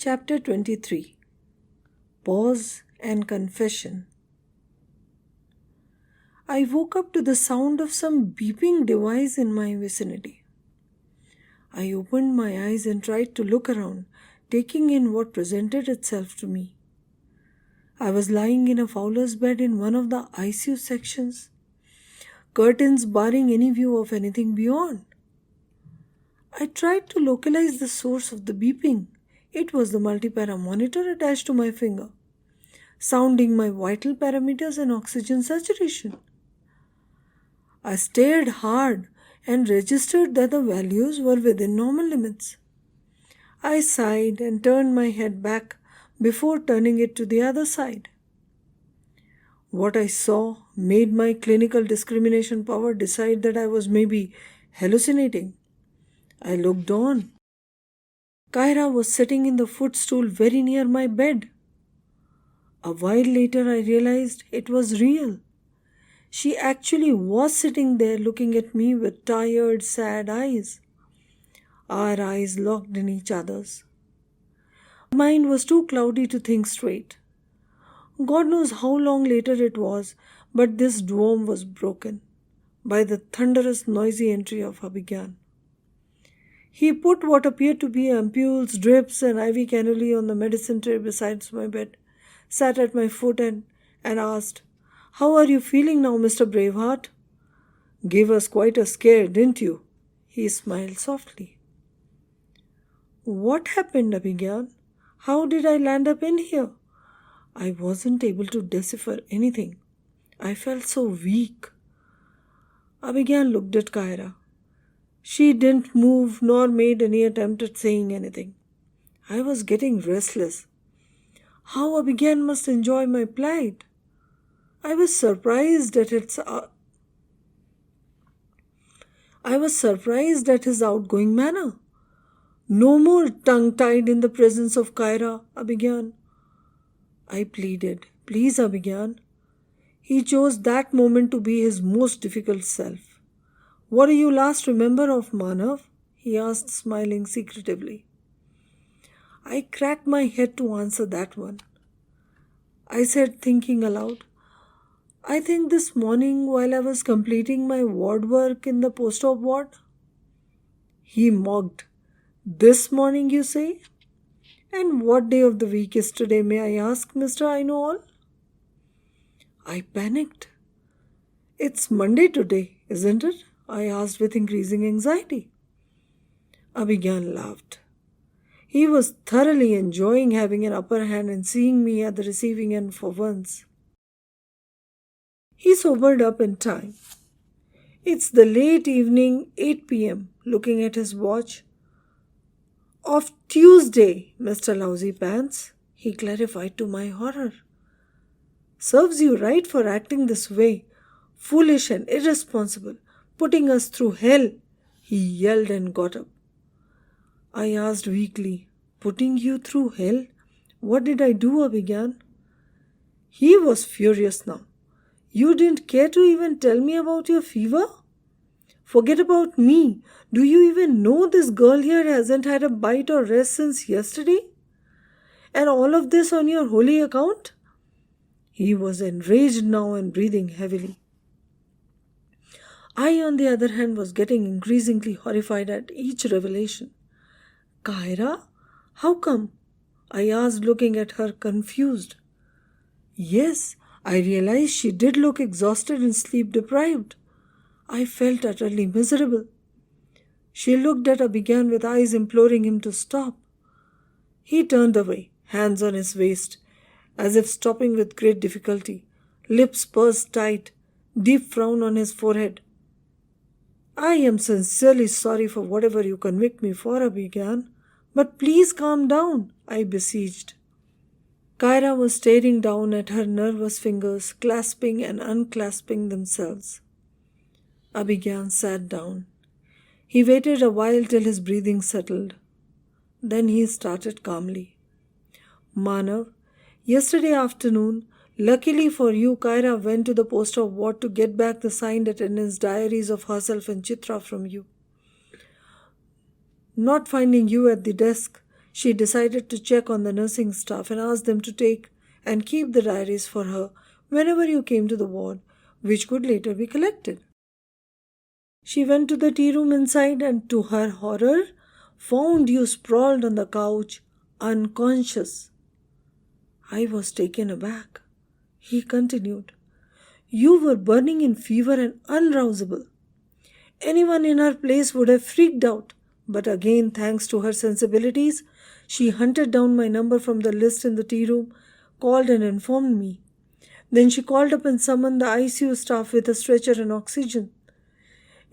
Chapter 23 Pause and Confession. I woke up to the sound of some beeping device in my vicinity. I opened my eyes and tried to look around, taking in what presented itself to me. I was lying in a fowler's bed in one of the ICU sections, curtains barring any view of anything beyond. I tried to localize the source of the beeping. It was the multipara monitor attached to my finger, sounding my vital parameters and oxygen saturation. I stared hard and registered that the values were within normal limits. I sighed and turned my head back before turning it to the other side. What I saw made my clinical discrimination power decide that I was maybe hallucinating. I looked on. Kyra was sitting in the footstool very near my bed. A while later, I realized it was real. She actually was sitting there looking at me with tired, sad eyes. Our eyes locked in each other's. My mind was too cloudy to think straight. God knows how long later it was, but this dome was broken by the thunderous, noisy entry of Abhigyan. He put what appeared to be ampules, drips, and IV cannulae on the medicine tray beside my bed, sat at my foot and asked, "How are you feeling now, Mr. Braveheart?" "Gave us quite a scare, didn't you?" He smiled softly. "What happened, Abhigyan? How did I land up in here?" I wasn't able to decipher anything. I felt so weak. Abhigyan looked at Kyra. She didn't move nor made any attempt at saying anything. I was getting restless. How Abhigyan must enjoy my plight. I was surprised at his outgoing manner. "No more tongue-tied in the presence of Kyra, Abhigyan." I pleaded, "Please, Abhigyan." He chose that moment to be his most difficult self. "What do you last remember of Manav?" he asked, smiling secretively. I cracked my head to answer that one. I said, thinking aloud, "I think this morning while I was completing my ward work in the post-op ward." He mocked. "This morning, you say? And what day of the week is today, may I ask, Mr. I Know All?" I panicked. "It's Monday today, isn't it?" I asked with increasing anxiety. Abhigyan laughed. He was thoroughly enjoying having an upper hand and seeing me at the receiving end for once. He sobered up in time. "It's the late evening, 8 p.m., looking at his watch. "Of Tuesday, Mr. Lousy Pants," he clarified to my horror. "Serves you right for acting this way. Foolish and irresponsible. Putting us through hell," he yelled and got up. I asked weakly, "Putting you through hell? What did I do, Abhigyan?" He was furious now. "You didn't care to even tell me about your fever? Forget about me. Do you even know this girl here hasn't had a bite or rest since yesterday? And all of this on your holy account?" He was enraged now and breathing heavily. I, on the other hand, was getting increasingly horrified at each revelation. "Kyra? How come?" I asked, looking at her confused. Yes, I realized she did look exhausted and sleep-deprived. I felt utterly miserable. She looked at Abhigyan with eyes imploring him to stop. He turned away, hands on his waist, as if stopping with great difficulty, lips pursed tight, deep frown on his forehead. "I am sincerely sorry for whatever you convict me for, Abhigyan, but please calm down," I beseeched. Kyra was staring down at her nervous fingers, clasping and unclasping themselves. Abhigyan sat down. He waited a while till his breathing settled. Then he started calmly. "Manav, yesterday afternoon, luckily for you, Kyra went to the post-op ward to get back the signed attendance diaries of herself and Chitra from you. Not finding you at the desk, She decided to check on the nursing staff and ask them to take and keep the diaries for her whenever you came to the ward, which could later be collected. She went to the tea room inside and, to her horror, found you sprawled on the couch, unconscious. I was taken aback. He continued, "You were burning in fever and unrousable. Anyone in her place would have freaked out, but again, thanks to her sensibilities, she hunted down my number from the list in the tea room, called and informed me. Then she called up and summoned the ICU staff with a stretcher and oxygen.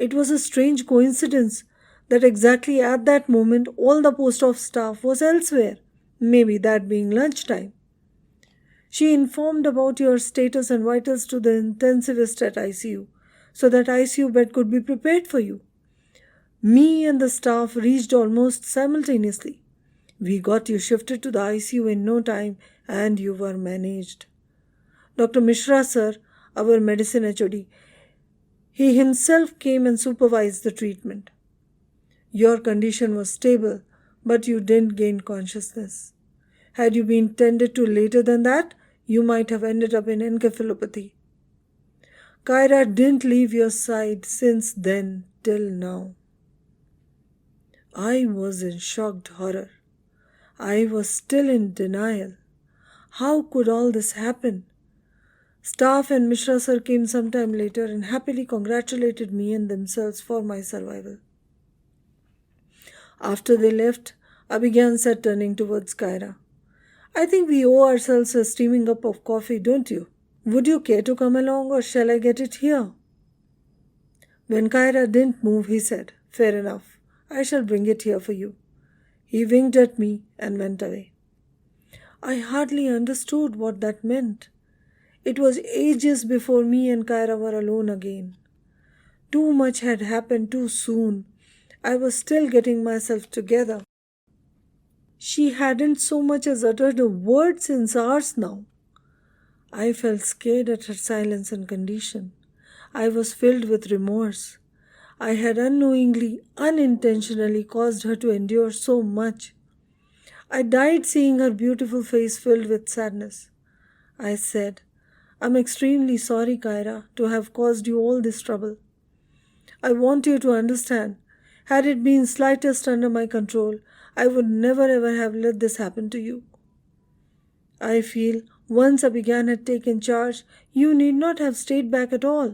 It was a strange coincidence that exactly at that moment all the post office staff was elsewhere, maybe that being lunchtime. She informed about your status and vitals to the intensivist at ICU, so that ICU bed could be prepared for you. Me and the staff reached almost simultaneously. We got you shifted to the ICU in no time and you were managed. Dr. Mishra sir, our medicine HOD, he himself came and supervised the treatment. Your condition was stable, but you didn't gain consciousness. Had you been tended to later than that, you might have ended up in encephalopathy. Kyra didn't leave your side since then till now." I was in shocked horror. I was still in denial. How could all this happen? Staff and Mishra sir came sometime later and happily congratulated me and themselves for my survival. After they left, Abhigyan said, turning towards Kyra, "I think we owe ourselves a steaming up of coffee, don't you? Would you care to come along or shall I get it here?" When Kyra didn't move, he said, "Fair enough. I shall bring it here for you." He winked at me and went away. I hardly understood what that meant. It was ages before me and Kyra were alone again. Too much had happened too soon. I was still getting myself together. She hadn't so much as uttered a word since hours now. I felt scared at her silence and condition. I was filled with remorse. I had unknowingly, unintentionally caused her to endure so much. I died seeing her beautiful face filled with sadness. I said, "I'm extremely sorry, Kyra, to have caused you all this trouble. I want you to understand, had it been slightest under my control, I would never ever have let this happen to you. I feel once Abhigyan had taken charge, you need not have stayed back at all.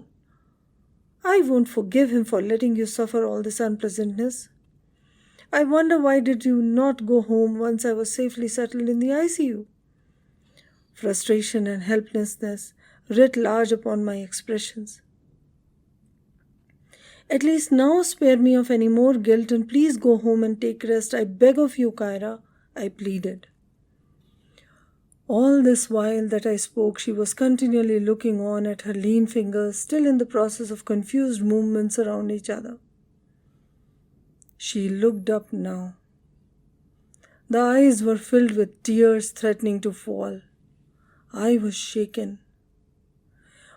I won't forgive him for letting you suffer all this unpleasantness. I wonder why did you not go home once I was safely settled in the ICU?" Frustration and helplessness writ large upon my expressions. "At least now spare me of any more guilt and please go home and take rest, I beg of you, Kyra," I pleaded. All this while that I spoke, she was continually looking on at her lean fingers, still in the process of confused movements around each other. She looked up now. The eyes were filled with tears threatening to fall. I was shaken.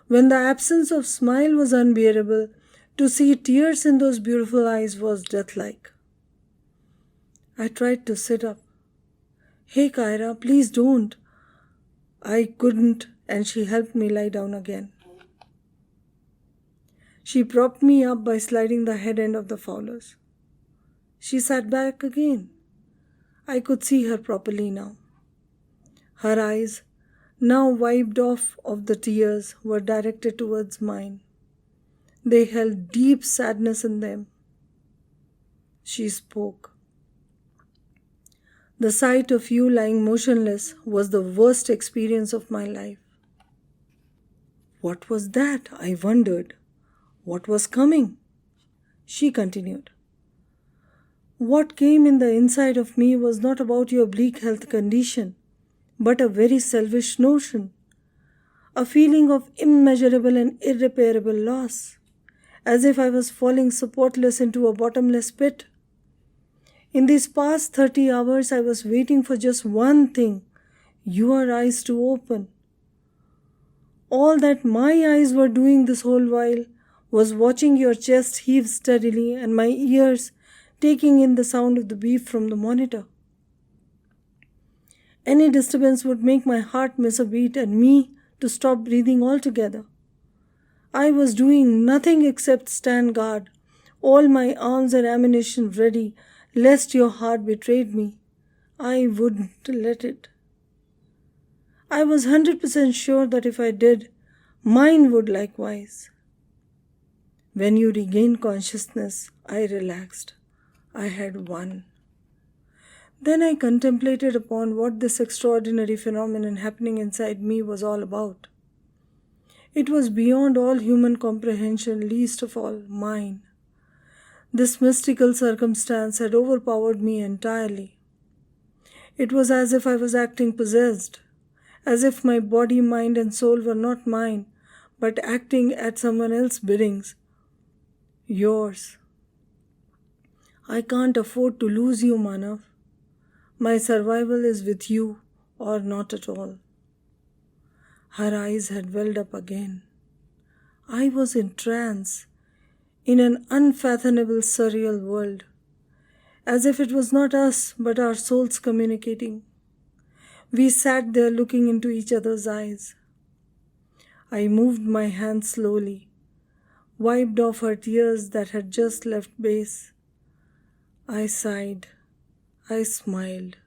When the absence of smile was unbearable, to see tears in those beautiful eyes was death-like. I tried to sit up. "Hey, Kyra, please don't." I couldn't, and she helped me lie down again. She propped me up by sliding the head end of the fowlers. She sat back again. I could see her properly now. Her eyes, now wiped off of the tears, were directed towards mine. They held deep sadness in them. She spoke. "The sight of you lying motionless was the worst experience of my life." What was that? I wondered. What was coming? She continued. "What came in the inside of me was not about your bleak health condition, but a very selfish notion, a feeling of immeasurable and irreparable loss, as if I was falling supportless into a bottomless pit. In these past 30 hours, I was waiting for just one thing, your eyes to open. All that my eyes were doing this whole while was watching your chest heave steadily and my ears taking in the sound of the beep from the monitor. Any disturbance would make my heart miss a beat and me to stop breathing altogether. I was doing nothing except stand guard, all my arms and ammunition ready, lest your heart betrayed me. I wouldn't let it. I was 100% sure that if I did, mine would likewise. When you regained consciousness, I relaxed. I had won. Then I contemplated upon what this extraordinary phenomenon happening inside me was all about. It was beyond all human comprehension, least of all mine. This mystical circumstance had overpowered me entirely. It was as if I was acting possessed, as if my body, mind, and soul were not mine, but acting at someone else's biddings. Yours. I can't afford to lose you, Manav. My survival is with you or not at all. Her eyes had welled up again. I was in trance, in an unfathomable surreal world, as if it was not us but our souls communicating. We sat there looking into each other's eyes. I moved my hand slowly, wiped off her tears that had just left base. I sighed. I smiled.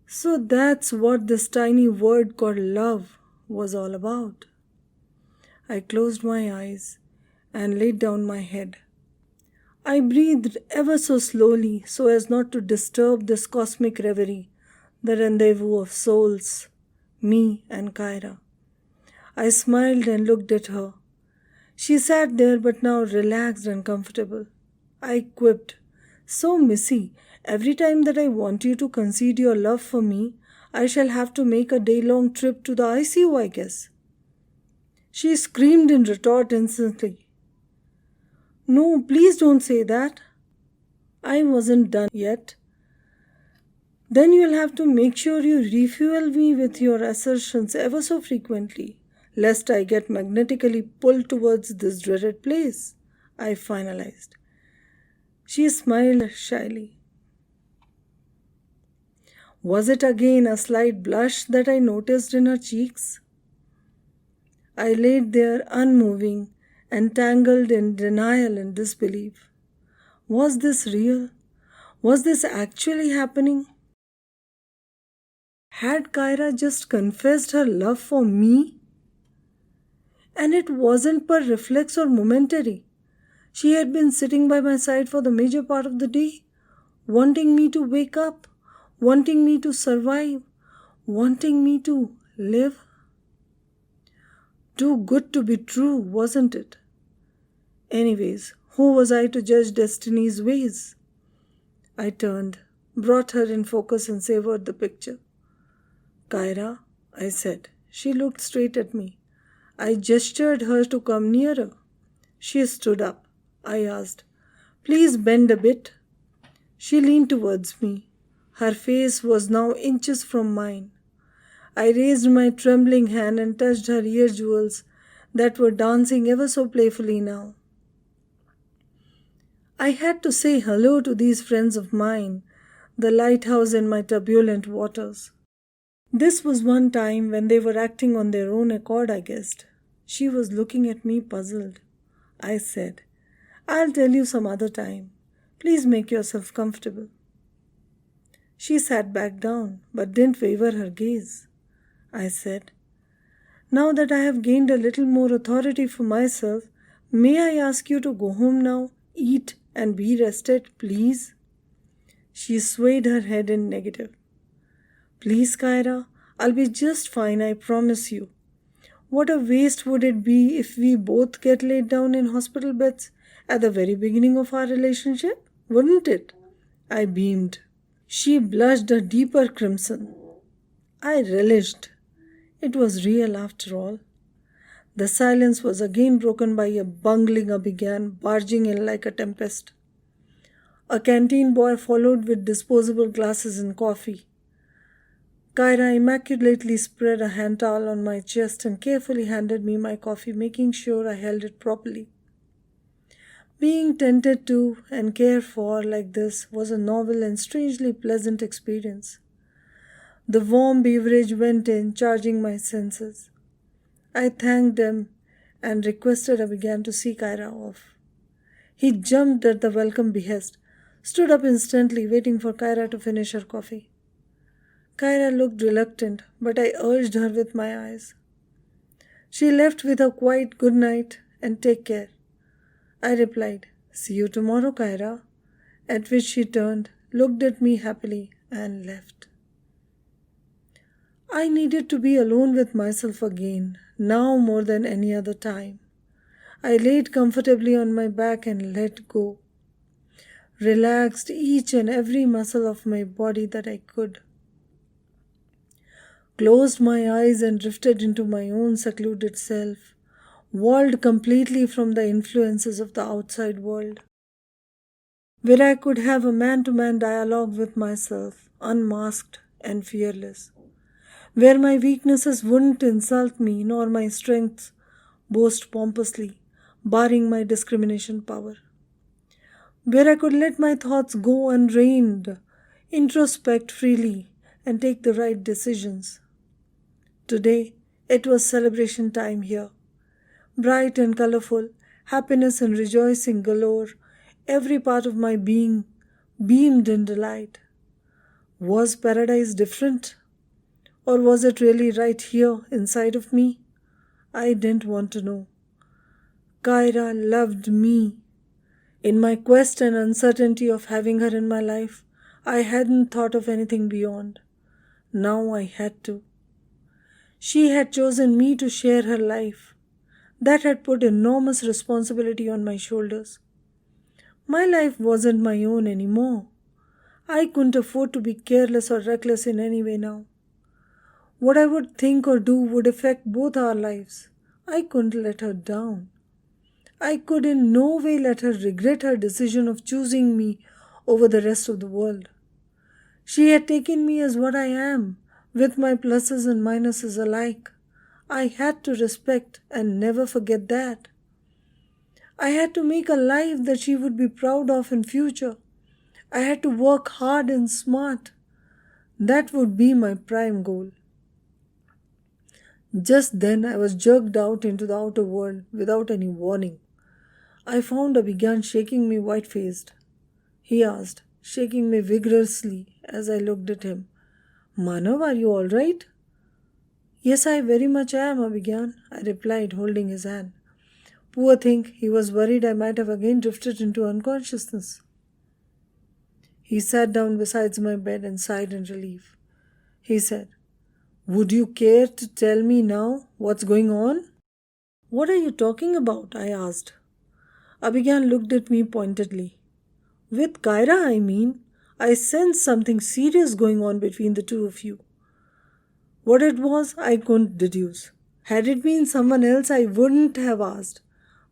So that's what this tiny word called love was all about. I closed my eyes and laid down my head. I breathed ever so slowly so as not to disturb this cosmic reverie, the rendezvous of souls, me and Kyra. I smiled and looked at her. She sat there but now relaxed and comfortable. I quipped, "So, Missy, every time that I want you to concede your love for me, I shall have to make a day-long trip to the ICU, I guess." She screamed in retort instantly. "No, please don't say that." I wasn't done yet. "Then you'll have to make sure you refuel me with your assertions ever so frequently, lest I get magnetically pulled towards this dreaded place," I finalized. She smiled shyly. Was it again a slight blush that I noticed in her cheeks? I laid there unmoving, entangled in denial and disbelief. Was this real? Was this actually happening? Had Kyra just confessed her love for me? And it wasn't per reflex or momentary. She had been sitting by my side for the major part of the day, wanting me to wake up, wanting me to survive, wanting me to live. Too good to be true, wasn't it? Anyways, who was I to judge destiny's ways? I turned, brought her in focus and savored the picture. "Kyra," I said. She looked straight at me. I gestured her to come nearer. She stood up. I asked, "Please bend a bit." She leaned towards me. Her face was now inches from mine. I raised my trembling hand and touched her ear jewels that were dancing ever so playfully now. I had to say hello to these friends of mine, the lighthouse in my turbulent waters. This was one time when they were acting on their own accord, I guessed. She was looking at me puzzled. I said, "I'll tell you some other time. Please make yourself comfortable." She sat back down, but didn't waver her gaze. I said, "Now that I have gained a little more authority for myself, may I ask you to go home now, eat, and be rested, please?" She swayed her head in negative. "Please, Kyra, I'll be just fine, I promise you. What a waste would it be if we both get laid down in hospital beds at the very beginning of our relationship, wouldn't it?" I beamed. She blushed a deeper crimson. I relished. It was real after all. The silence was again broken by a bungling Abigail barging in like a tempest. A canteen boy followed with disposable glasses and coffee. Kyra immaculately spread a hand towel on my chest and carefully handed me my coffee, making sure I held it properly. Being tended to and cared for like this was a novel and strangely pleasant experience. The warm beverage went in, charging my senses. I thanked them and requested I began to see Kyra off. He jumped at the welcome behest, stood up instantly, waiting for Kyra to finish her coffee. Kyra looked reluctant, but I urged her with my eyes. She left with a quiet good night and take care. I replied, "See you tomorrow, Kyra," at which she turned, looked at me happily, and left. I needed to be alone with myself again, now more than any other time. I laid comfortably on my back and let go. Relaxed each and every muscle of my body that I could. Closed my eyes and drifted into my own secluded self, walled completely from the influences of the outside world, where I could have a man-to-man dialogue with myself, unmasked and fearless, where my weaknesses wouldn't insult me nor my strengths boast pompously, barring my discrimination power, where I could let my thoughts go unreined, introspect freely, and take the right decisions. Today, it was celebration time here. Bright and colorful, happiness and rejoicing galore, every part of my being beamed in delight. Was paradise different? Or was it really right here inside of me? I didn't want to know. Kyra loved me. In my quest and uncertainty of having her in my life, I hadn't thought of anything beyond. Now I had to. She had chosen me to share her life. That had put enormous responsibility on my shoulders. My life wasn't my own anymore. I couldn't afford to be careless or reckless in any way now. What I would think or do would affect both our lives. I couldn't let her down. I could in no way let her regret her decision of choosing me over the rest of the world. She had taken me as what I am, with my pluses and minuses alike. I had to respect and never forget that. I had to make a life that she would be proud of in future. I had to work hard and smart. That would be my prime goal. Just then I was jerked out into the outer world without any warning. I found I began shaking me white-faced. He asked, shaking me vigorously as I looked at him, "Manav, are you all right?" "Yes, I very much am," I began. I replied, holding his hand. Poor thing, he was worried I might have again drifted into unconsciousness. He sat down beside my bed and sighed in relief. He said, "Would you care to tell me now what's going on?" "What are you talking about?" I asked. Abigail looked at me pointedly. "With Kyra, I mean. I sensed something serious going on between the two of you." What it was, I couldn't deduce. Had it been someone else, I wouldn't have asked.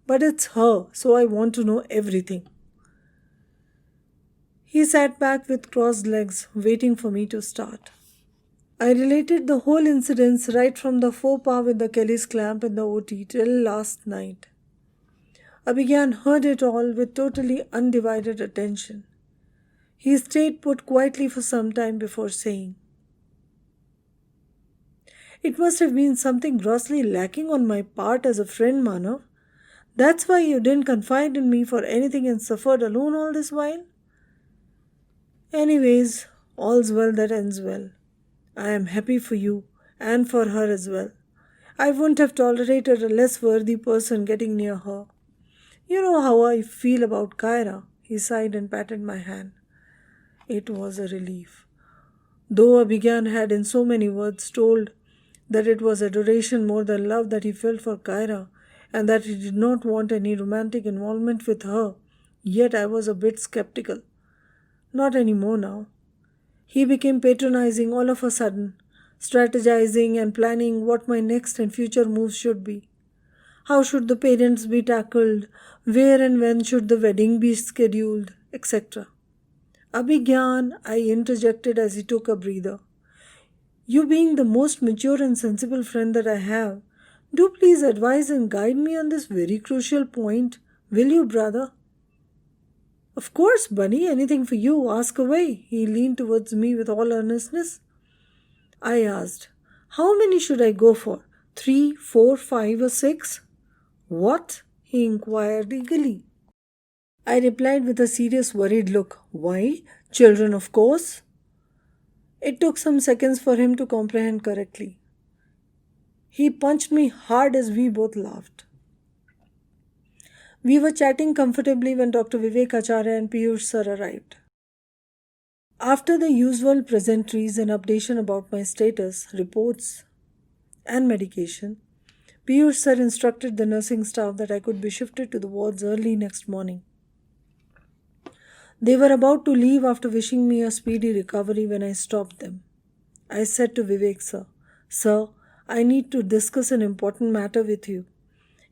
But it's her, so I want to know everything. He sat back with crossed legs, waiting for me to start. I related the whole incidents right from the faux pas with the Kelly's clamp in the OT till last night. Abigail heard it all with totally undivided attention. He stayed put quietly for some time before saying, "It must have been something grossly lacking on my part as a friend, Manav. That's why you didn't confide in me for anything and suffered alone all this while? Anyways, all's well that ends well. I am happy for you and for her as well. I wouldn't have tolerated a less worthy person getting near her. You know how I feel about Kyra." He sighed and patted my hand. It was a relief. Though Abigail had in so many words told that it was adoration more than love that he felt for Kyra, and that he did not want any romantic involvement with her, yet I was a bit skeptical. Not anymore now. He became patronizing all of a sudden, strategizing and planning what my next and future moves should be. How should the parents be tackled? Where and when should the wedding be scheduled? Etc. "Abhigyan," I interjected as he took a breather. "You being the most mature and sensible friend that I have, do please advise and guide me on this very crucial point. Will you, brother?" "Of course, Bunny, anything for you. Ask away." He leaned towards me with all earnestness. I asked. How many should I go for? 3, 4, 5, or 6? What? He inquired eagerly. I replied with a serious, worried look. Why? Children, of course. It took some seconds for him to comprehend correctly. He punched me hard as we both laughed. We were chatting comfortably when Dr. Vivek Acharya and Piyush sir arrived. After the usual pleasantries and updation about my status, reports, and medication, Piyush sir instructed the nursing staff that I could be shifted to the wards early next morning. They were about to leave after wishing me a speedy recovery when I stopped them. I said to Vivek sir, Sir, I need to discuss an important matter with you.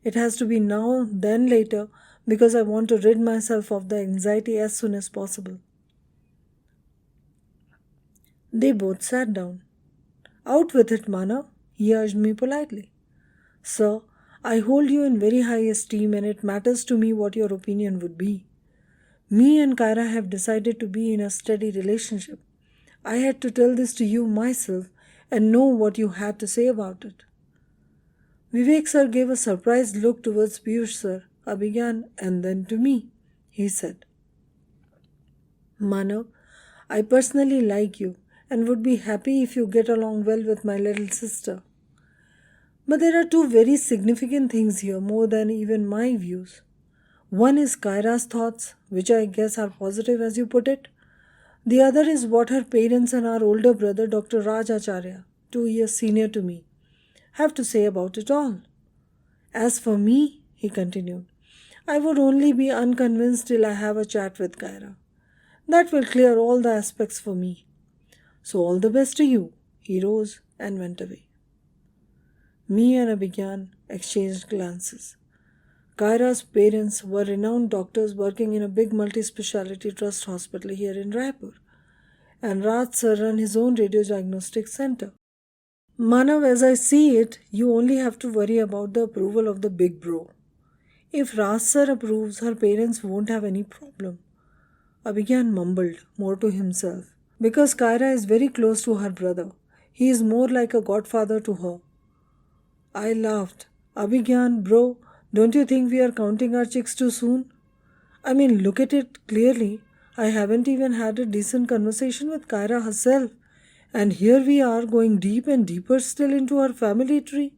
It has to be now, then later, because I want to rid myself of the anxiety as soon as possible. They both sat down. Out with it, Manav, he urged me politely. Sir, I hold you in very high esteem and it matters to me what your opinion would be. Me and Kyra have decided to be in a steady relationship. I had to tell this to you myself and know what you had to say about it. Vivek sir gave a surprised look towards Piyush sir, Abhigyan, and then to me. He said, Manav, I personally like you and would be happy if you get along well with my little sister. But there are two very significant things here, more than even my views. One is Kyra's thoughts, which I guess are positive as you put it. The other is what her parents and our older brother, Dr. Raj Acharya, 2 years senior to me, have to say about it all. As for me, he continued, I would only be unconvinced till I have a chat with Kyra. That will clear all the aspects for me. So all the best to you. He rose and went away. Me and Abhigyan exchanged glances. Kyra's parents were renowned doctors working in a big multi-speciality trust hospital here in Raipur, and Raj sir ran his own radio diagnostic center. Manav, as I see it, you only have to worry about the approval of the big bro. If Raj sir approves, her parents won't have any problem. Abhigyan mumbled, more to himself. Because Kyra is very close to her brother. He is more like a godfather to her. I laughed. Abhigyan, bro, don't you think we are counting our chicks too soon? I mean, look at it clearly. I haven't even had a decent conversation with Kyra herself. And here we are going deep and deeper still into our family tree.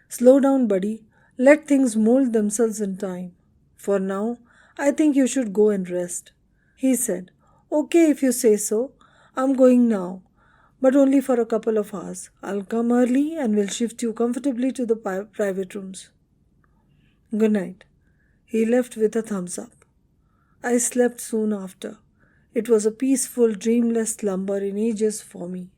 Slow down, buddy. Let things mold themselves in time. For now, I think you should go and rest. He said, Okay, if you say so. I'm going now, but only for a couple of hours. I'll come early and we'll shift you comfortably to the private rooms. Good night. He left with a thumbs up. I slept soon after. It was a peaceful, dreamless slumber in ages for me.